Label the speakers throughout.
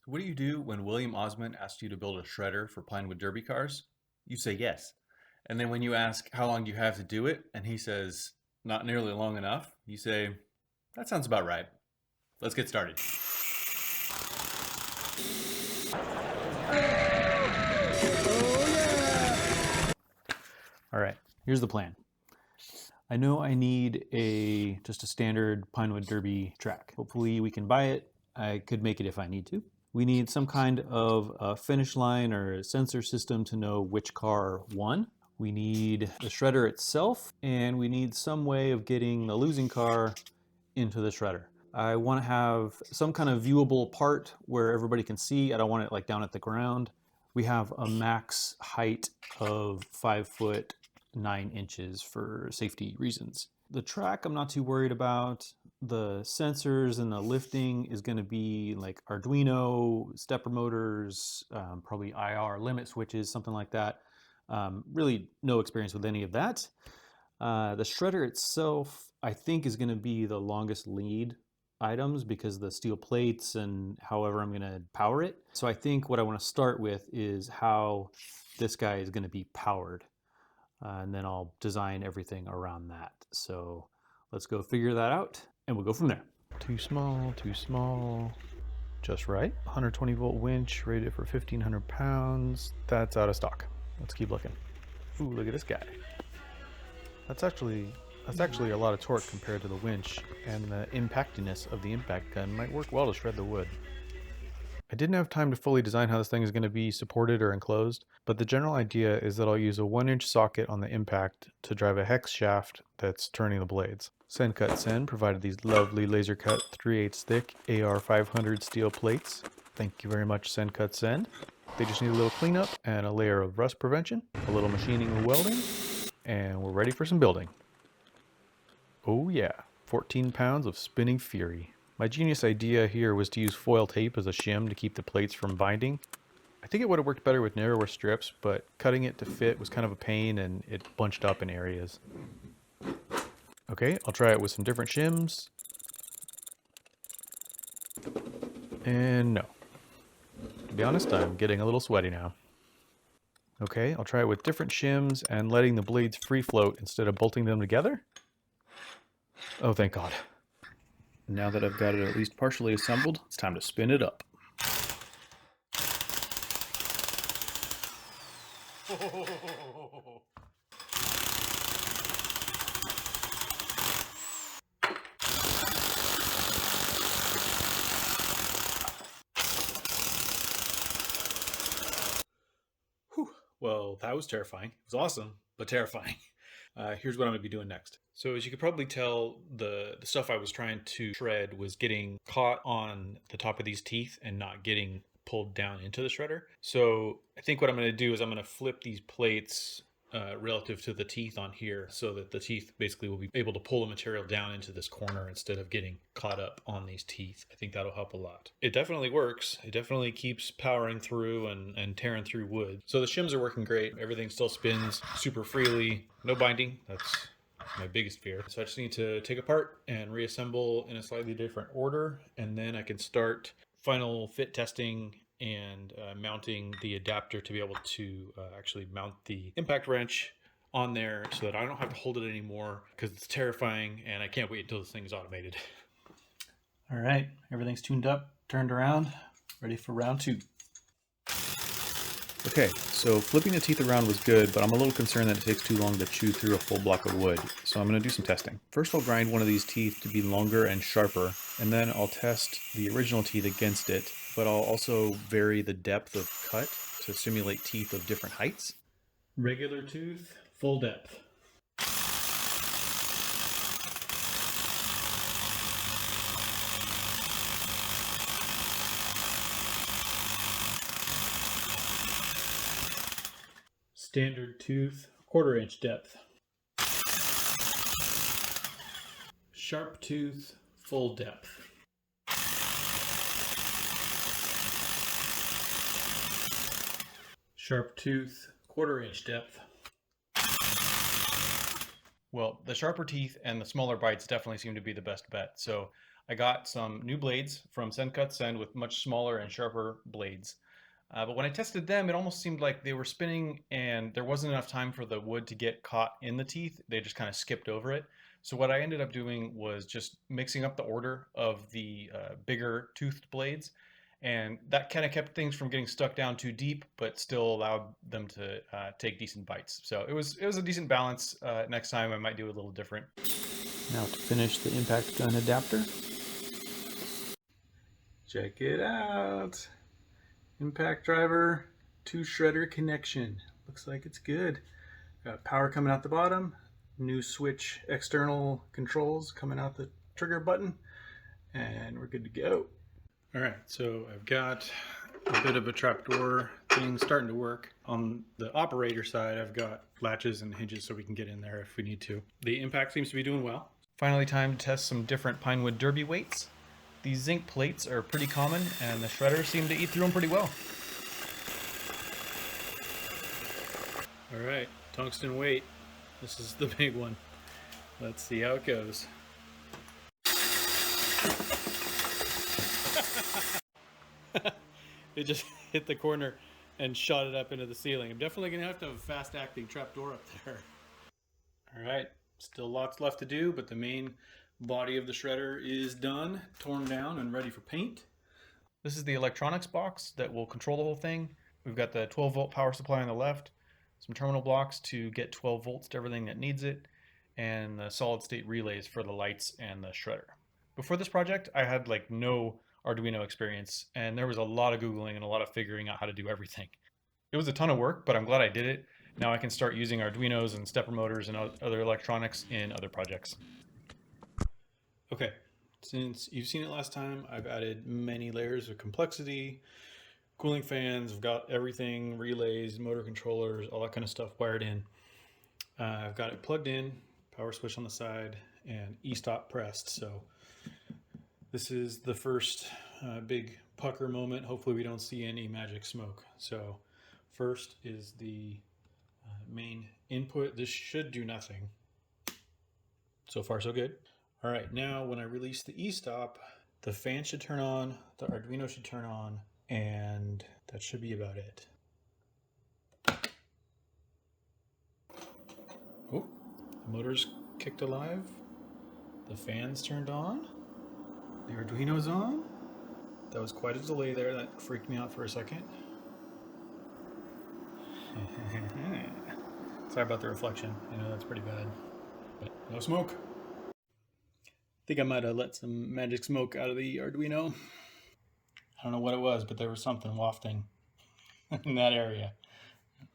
Speaker 1: What do you do when William Osman asks you to build a shredder for Pinewood Derby cars? You say yes. And then when you ask how long you have to do it, and he says, not nearly long enough, you say, that sounds about right. Let's get started. All right, here's the plan. I know I need just a standard Pinewood Derby track. Hopefully we can buy it. I could make it if I need to. We need some kind of a finish line or a sensor system to know which car won. We need the shredder itself, and we need some way of getting the losing car into the shredder. I want to have some kind of viewable part where everybody can see. I don't want it like down at the ground. We have a max height of 5 foot 9 inches for safety reasons. The track I'm not too worried about. The sensors and the lifting is going to be like Arduino, stepper motors, probably IR limit switches, something like that. Really no experience with any of that. The shredder itself, I think, is going to be the longest lead items because the steel plates and however I'm going to power it. So I think what I want to start with is how this guy is going to be powered. And then I'll design everything around that. So let's go figure that out and we'll go from there. Too small, just right. 120 volt winch rated for 1,500 pounds. That's out of stock. Let's keep looking. Ooh, look at this guy. That's actually a lot of torque compared to the winch, and the impactiness of the impact gun might work well to shred the wood. I didn't have time to fully design how this thing is going to be supported or enclosed, but the general idea is that I'll use a 1-inch socket on the impact to drive a hex shaft that's turning the blades. Sencut Sen provided these lovely laser cut 3/8 thick AR500 steel plates. Thank you very much, Sencut Sen. They just need a little cleanup and a layer of rust prevention, a little machining and welding, and we're ready for some building. Oh yeah, 14 pounds of spinning fury. My genius idea here was to use foil tape as a shim to keep the plates from binding. I think it would have worked better with narrower strips, but cutting it to fit was kind of a pain and it bunched up in areas. Okay, I'll try it with some different shims. And no. To be honest, I'm getting a little sweaty now. Okay, I'll try it with different shims and letting the blades free float instead of bolting them together. Oh, thank God. Now that I've got it at least partially assembled, it's time to spin it up. Whew. Well, that was terrifying. It was awesome, but terrifying. Here's what I'm going to be doing next. So as you could probably tell, the stuff I was trying to shred was getting caught on the top of these teeth and not getting pulled down into the shredder. So I think what I'm going to do is I'm going to flip these plates relative to the teeth on here so that the teeth basically will be able to pull the material down into this corner instead of getting caught up on these teeth. I think that'll help a lot. It definitely works. It definitely keeps powering through and tearing through wood. So the shims are working great. Everything still spins super freely. No binding. That's my biggest fear. So I just need to take apart and reassemble in a slightly different order, and then I can start final fit testing and mounting the adapter to be able to actually mount the impact wrench on there so that I don't have to hold it anymore because it's terrifying and I can't wait until this thing is automated. All right, everything's tuned up, turned around, ready for round 2. Okay, so flipping the teeth around was good, but I'm a little concerned that it takes too long to chew through a full block of wood, so I'm going to do some testing. First I'll grind one of these teeth to be longer and sharper, and then I'll test the original teeth against it, but I'll also vary the depth of cut to simulate teeth of different heights. Regular tooth, full depth. Standard tooth, 1/4 inch depth. Sharp tooth, full depth. Sharp tooth, 1/4 inch depth. Well, the sharper teeth and the smaller bites definitely seem to be the best bet. So I got some new blades from Sencut Send with much smaller and sharper blades. But when I tested them, it almost seemed like they were spinning and there wasn't enough time for the wood to get caught in the teeth. They just kind of skipped over it. So what I ended up doing was just mixing up the order of the bigger toothed blades. And that kind of kept things from getting stuck down too deep, but still allowed them to take decent bites. So it was a decent balance. Next time I might do a little different. Now to finish the impact gun adapter. Check it out. Impact driver to shredder connection. Looks like it's good. Got power coming out the bottom. New switch external controls coming out the trigger button. And we're good to go. All right, so I've got a bit of a trapdoor thing starting to work. On the operator side, I've got latches and hinges so we can get in there if we need to. The impact seems to be doing well. Finally, time to test some different pinewood derby weights. These zinc plates are pretty common, and the shredder seemed to eat through them pretty well. All right, tungsten weight. This is the big one. Let's see how it goes. It just hit the corner and shot it up into the ceiling. I'm definitely going to have a fast-acting trapdoor up there. All right, still lots left to do, but the main body of the shredder is done, torn down, and ready for paint. This is the electronics box that will control the whole thing. We've got the 12-volt power supply on the left, some terminal blocks to get 12 volts to everything that needs it, and the solid-state relays for the lights and the shredder. Before this project, I had no Arduino experience, and there was a lot of Googling and a lot of figuring out how to do everything. It was a ton of work, but I'm glad I did it. Now I can start using Arduinos and stepper motors and other electronics in other projects. Okay, since you've seen it last time, I've added many layers of complexity, cooling fans, I've got everything, relays, motor controllers, all that kind of stuff wired in. I've got it plugged in, power switch on the side, and e-stop pressed. So this is the first big pucker moment. Hopefully we don't see any magic smoke. So first is the main input. This should do nothing. So far so good. All right, now when I release the e-stop, the fan should turn on, the Arduino should turn on, and that should be about it. Oh, the motor's kicked alive. The fan's turned on. The Arduino's on. That was quite a delay there. That freaked me out for a second. Sorry about the reflection. I know that's pretty bad. But no smoke. I think I might have let some magic smoke out of the Arduino. I don't know what it was, but there was something wafting in that area.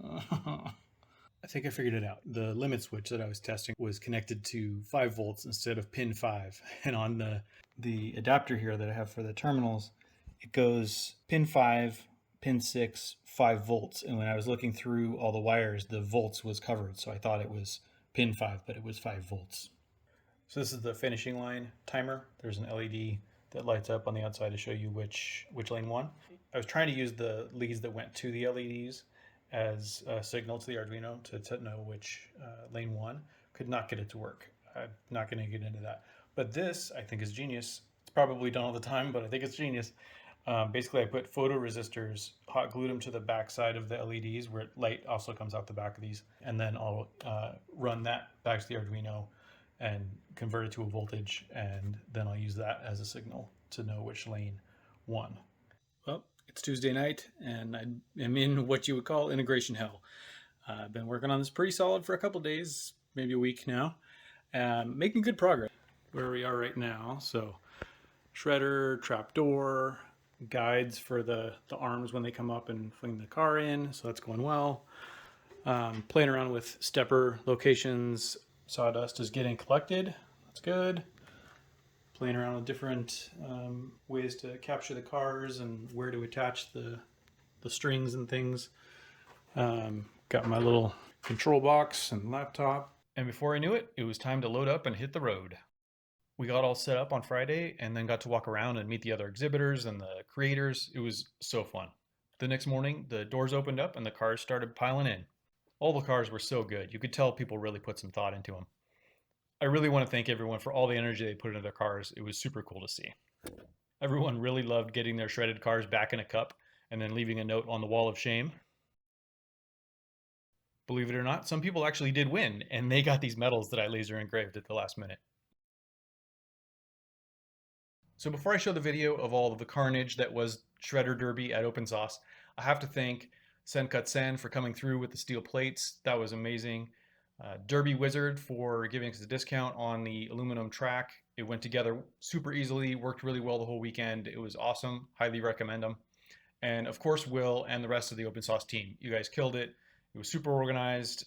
Speaker 1: I think I figured it out. The limit switch that I was testing was connected to 5 volts instead of pin 5. And on the adapter here that I have for the terminals, it goes pin 5, pin 6, 5 volts. And when I was looking through all the wires, the volts was covered. So I thought it was pin 5, but it was 5 volts. So this is the finishing line timer. There's an LED that lights up on the outside to show you which lane won. I was trying to use the leads that went to the LEDs as a signal to the Arduino to know which lane won. Could not get it to work. I'm not going to get into that. But this, I think, is genius. It's probably done all the time, but I think it's genius. Basically, I put photoresistors, hot glued them to the back side of the LEDs where light also comes out the back of these. And then I'll run that back to the Arduino and convert it to a voltage, and then I'll use that as a signal to know which lane won. Well, it's Tuesday night, and I am in what you would call integration hell. I've been working on this pretty solid for a couple days, maybe a week now, making good progress. Where we are right now, so shredder, trapdoor, guides for the arms when they come up and fling the car in, so that's going well. Playing around with stepper locations. Sawdust is getting collected. That's good. Playing around with different ways to capture the cars and where to attach the strings and things. Got my little control box and laptop. And before I knew it, it was time to load up and hit the road. We got all set up on Friday and then got to walk around and meet the other exhibitors and the creators. It was so fun. The next morning, the doors opened up and the cars started piling in. All the cars were so good. You could tell people really put some thought into them.
Speaker 2: I really want to thank everyone for all the energy they put into their cars. It was super cool to see. Everyone really loved getting their shredded cars back in a cup and then leaving a note on the wall of shame. Believe it or not, some people actually did win, and they got these medals that I laser engraved at the last minute. So before I show the video of all of the carnage that was Shredder Derby at Open Sauce, I have to thank Sen for coming through with the steel plates. That was amazing. Derby Wizard for giving us a discount on the aluminum track. It went together super easily, worked really well the whole weekend. It was awesome. Highly recommend them. And of course, Will and the rest of the Open Sauce team. You guys killed it. It was super organized.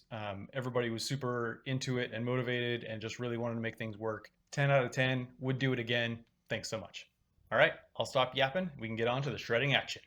Speaker 2: Everybody was super into it and motivated and just really wanted to make things work. 10 out of 10. Would do it again. Thanks so much. All right, I'll stop yapping. We can get on to the shredding action.